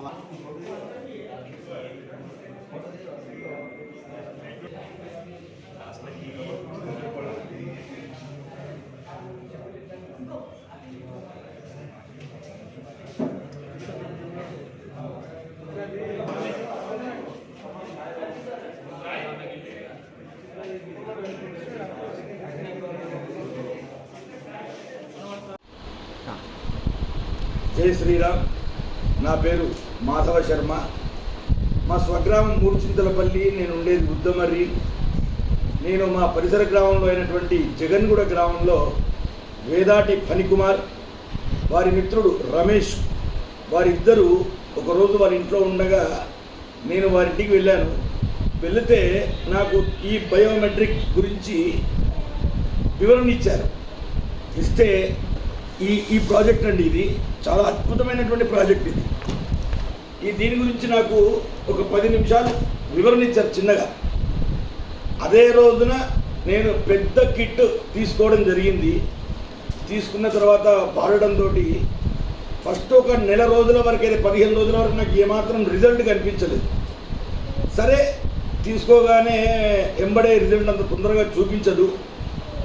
జై శ్రీరామ్. నా పేరు మాధవ శర్మ. మా స్వగ్రామం మూడుచింతలపల్లి. నేను ఉండేది బుద్ధమర్రి. నేను మా పరిసర గ్రామంలో అయినటువంటి జగన్గూడ గ్రామంలో వేదాటి ఫణికుమార్, వారి మిత్రుడు రమేష్, వారిద్దరూ ఒకరోజు వారి ఇంట్లో ఉండగా నేను వారింటికి వెళ్ళాను. వెళితే నాకు ఈ బయోమెట్రిక్ గురించి వివరణ ఇచ్చారు. ఇస్తే ఈ ప్రాజెక్ట్ అండి, ఇది చాలా అద్భుతమైనటువంటి ప్రాజెక్ట్. దీని గురించి నాకు ఒక 10 నిమిషాలు వివరణ ఇచ్చారు చిన్నగా. అదే రోజున నేను పెద్ద కిట్ తీసుకోవడం జరిగింది. తీసుకున్న తర్వాత వాడడంతో ఫస్ట్ ఒక నెల రోజుల వరకు, అయితే 15 రోజుల వరకు నాకు ఏమాత్రం రిజల్ట్ కనిపించలేదు. సరే, తీసుకోగానే ఎంబడే రిజల్ట్ అంత తొందరగా చూపించదు.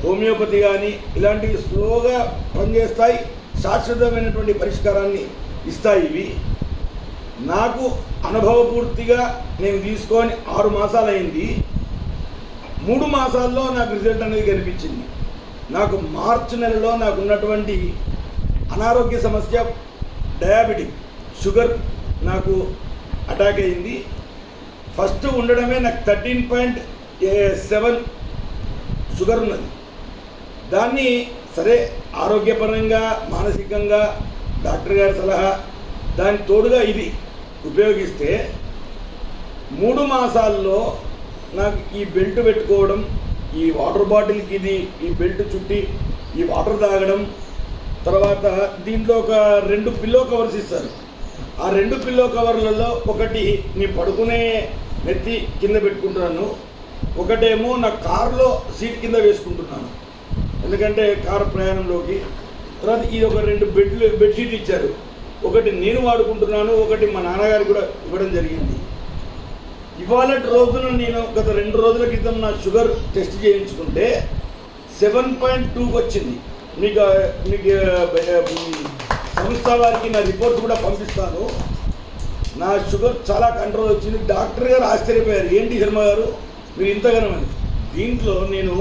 హోమియోపతి కానీ ఇలాంటివి స్లోగా పనిచేస్తాయి, శాశ్వతమైనటువంటి పరిష్కారాన్ని ఇస్తాయి. ఇవి నాకు అనుభవపూర్తిగా నేను తీసుకొని 6 మాసాలు అయింది. 3 మాసాల్లో నాకు రిజల్ట్ అనేది కనిపించింది. నాకు మార్చి నెలలో నాకు ఉన్నటువంటి అనారోగ్య సమస్య డయాబెటిక్, షుగర్ నాకు అటాక్ అయింది. ఫస్ట్ ఉండడమే నాకు 13.7 షుగర్ ఉన్నది. దాన్ని సరే ఆరోగ్యపరంగా, మానసికంగా డాక్టర్ గారి సలహా, దాని తోడుగా ఇది ఉపయోగిస్తే 3 మాసాల్లో నాకు ఈ బెల్ట్ పెట్టుకోవడం, ఈ వాటర్ బాటిల్కి ఈ బెల్ట్ చుట్టి ఈ వాటర్ తాగడం, తర్వాత దీంట్లో ఒక 2 పిల్లో కవర్స్ ఇస్తారు. ఆ 2 పిల్లో కవర్లలో ఒకటి నేను పడుకునే నెత్తి కింద పెట్టుకుంటున్నాను, ఒకటేమో నా కారులో సీట్ కింద వేసుకుంటున్నాను, ఎందుకంటే కారు ప్రయాణంలోకి. తర్వాత ఇది ఒక 2 బెడ్షీట్ ఇచ్చారు. ఒకటి నేను వాడుకుంటున్నాను, ఒకటి మా నాన్నగారికి కూడా ఇవ్వడం జరిగింది. ఇవాళ రోజున నేను గత 2 రోజుల క్రితం నా షుగర్ టెస్ట్ చేయించుకుంటే 7.2 వచ్చింది. మీకు సంస్థ వారికి నా రిపోర్ట్స్ కూడా పంపిస్తాను. నా షుగర్ చాలా కంట్రోల్ వచ్చింది. డాక్టర్ గారు ఆశ్చర్యపోయారు, ఏంటి శర్మ గారు మీరు ఇంతగానమని. దీంట్లో నేను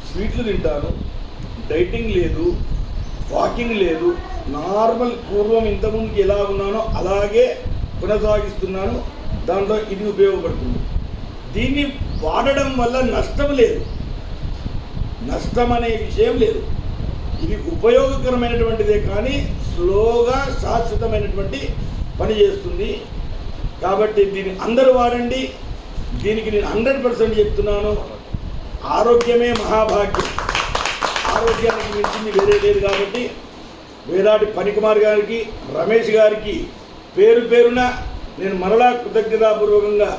స్వీట్లు తింటాను, డైటింగ్ లేదు, వాకింగ్ లేదు, నార్మల్ పూర్వం ఇంతకుముందుకి ఎలా ఉన్నానో అలాగే కొనసాగిస్తున్నాను. దాంట్లో ఇది ఉపయోగపడుతుంది. దీన్ని వాడడం వల్ల నష్టం లేదు, నష్టం అనే విషయం లేదు. ఇది ఉపయోగకరమైనటువంటిదే, కానీ స్లోగా శాశ్వతమైనటువంటి పని చేస్తుంది. కాబట్టి దీన్ని అందరూ వాడండి. దీనికి నేను 100% చెప్తున్నాను. ఆరోగ్యమే మహాభాగ్యం. ఆరోగ్యానికి మించింది వేరే లేదు. కాబట్టి వేదాటి ఫణికుమార్ గారికి, రమేష్ గారికి పేరు పేరున నేను మరలా కృతజ్ఞతాపూర్వకంగా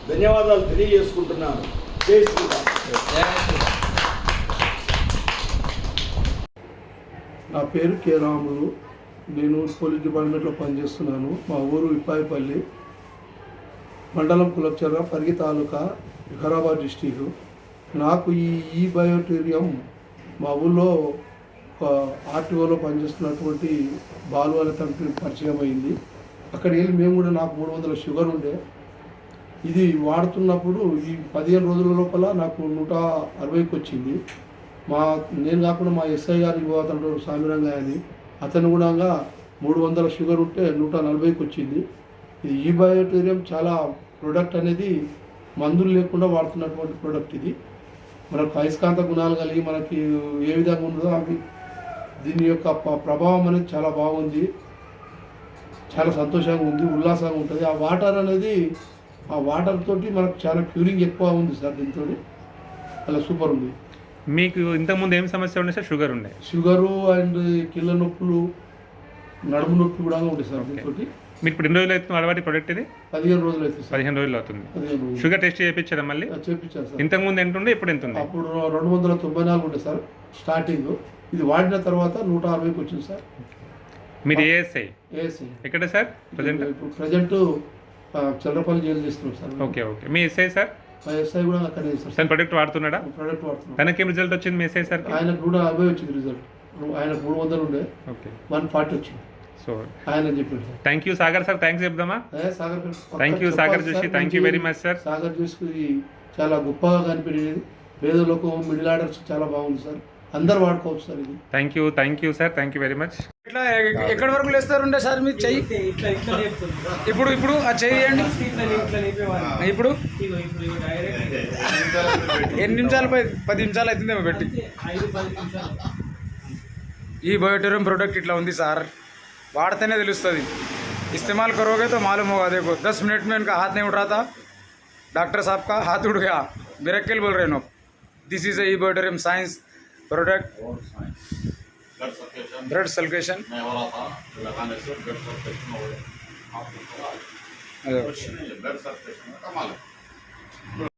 ధన్యవాదాలు తెలియజేసుకుంటున్నాను. జై శ్రీరామ్. నా పేరు కె రాములు. నేను పోలీస్ డిపార్ట్మెంట్లో పనిచేస్తున్నాను. మా ఊరు ఇప్పాయిపల్లి, మండలం కులబ్చర్ల, పరిగి తాలూకా, వికారాబాద్ డిస్టిక్. నాకు ఈ బయోటేరియం మా ఊళ్ళో ఒక ఆర్టీఓలో పనిచేస్తున్నటువంటి బాలు అనే తండ్రి పరిచయం అయింది. అక్కడికి వెళ్ళి మేము కూడా, నాకు 300 షుగర్ ఉండే. ఇది వాడుతున్నప్పుడు ఈ 15 రోజుల లోపల నాకు 160కి వచ్చింది. నేను కాకుండా మా ఎస్ఐ గారు అతను సామిరంగా అని, అతను కూడా 300 షుగర్ ఉంటే 140కి వచ్చింది. ఇది ఈ బయోటేరియం చాలా ప్రోడక్ట్ అనేది మందులు లేకుండా వాడుతున్నటువంటి ప్రోడక్ట్. ఇది మనకు అయస్కాంత గుణాలు కలిగి మనకి ఏ విధంగా ఉందో అవి, దీని యొక్క ప్రభావం అనేది చాలా బాగుంది. చాలా సంతోషంగా ఉంది, ఉల్లాసంగా ఉంటుంది. ఆ వాటర్ అనేది, ఆ వాటర్ తోటి మనకు చాలా క్యూరింగ్ ఎక్కువ ఉంది సార్. దీంతో అలా సూపర్ ఉంది. మీకు ఇంతకుముందు ఏం సమస్య ఉండే సార్? షుగర్ ఉండే? షుగరు అండ్ కీళ్ళ నొప్పులు, నడుము నొప్పి కూడా ఉంది సార్. దీంతో మీరు ఇప్పుడు ఎన్ని రోజులు అవుతుంది అలవాటు ప్రోడక్ట్? ఇది 15 రోజులు అవుతుంది. 15 రోజులు అవుతుంది. షుగర్ టెస్ట్ చేయించారా మళ్ళీ? చేయించారు సార్. ఇంతకుముందు ఎంత ఉండే, ఇప్పుడు ఎంత ఉంది? అప్పుడు 294 ఉండే సార్ స్టార్టింగ్. ఇది వాడిన తర్వాత 160కి వచ్చింది సార్. మీరు ఏఎస్ఐ ఏఎస్ఐ ఎక్కడ సార్ ప్రజెంట్? ఇప్పుడు ప్రజెంట్ చంద్రపల్లి జైలు చేస్తున్నాం సార్. Okay okay. మీ ఎస్ఐ సార్? మా ఎస్ఐ కూడా అక్కడే చేస్తారు తను ప్రొడక్ట్ వాడుతున్నాడా? ప్రోడక్ట్ వాడుతున్నాం. తనకేం రిజల్ట్ వచ్చింది మీ ఎస్ఐ సార్? ఆయనకు కూడా 50 వచ్చింది రిజల్ట్. ఆయనకు 300 ఉండే, ఓకే 140 వచ్చింది. సో ఆయన చెప్పాడు sir. Thank you Sagar sir, thanks చెప్దామా? Sagar thank you Sagar Joshi, thank you very much sir. Sagar జోషికి చాలా గొప్పగా కనిపించేది. పేద లోకం, మిడిల్ ఆర్డర్స్ చాలా బాగుంది సార్. అందరు వాడుకోవచ్చు సార్ ఇది. Thank you sir, thank you very much. ఇట్లా ఎక్కడి వరకు లేస్తారుండే సార్ మీరు చెయ్యి? ఇప్పుడు ఆ చెయ్యి వేయండి. ఇప్పుడు ఎన్ని నిమిషాలు? 10 నిమిషాలు అవుతుందేమో పెట్టి. ఈ బయోటెరియం प्रोडक्ट इतना ఉంది సార్, వాడితేనే తెలుస్తుంది. इस्तेमाल करोगे तो मालूम होगा. देखो 10 मिनट में इनका हाथ नहीं उठ रहा था, डॉक्टर साहब का हाथ उठ गया. मिरेकल बोल रहे no. This is a bioterium science product. Blood circulation मैं हो रहा था लगाने से ब्लड सर्कुलेशन हो गया. ब्लड सर्कुलेशन का कमाल है.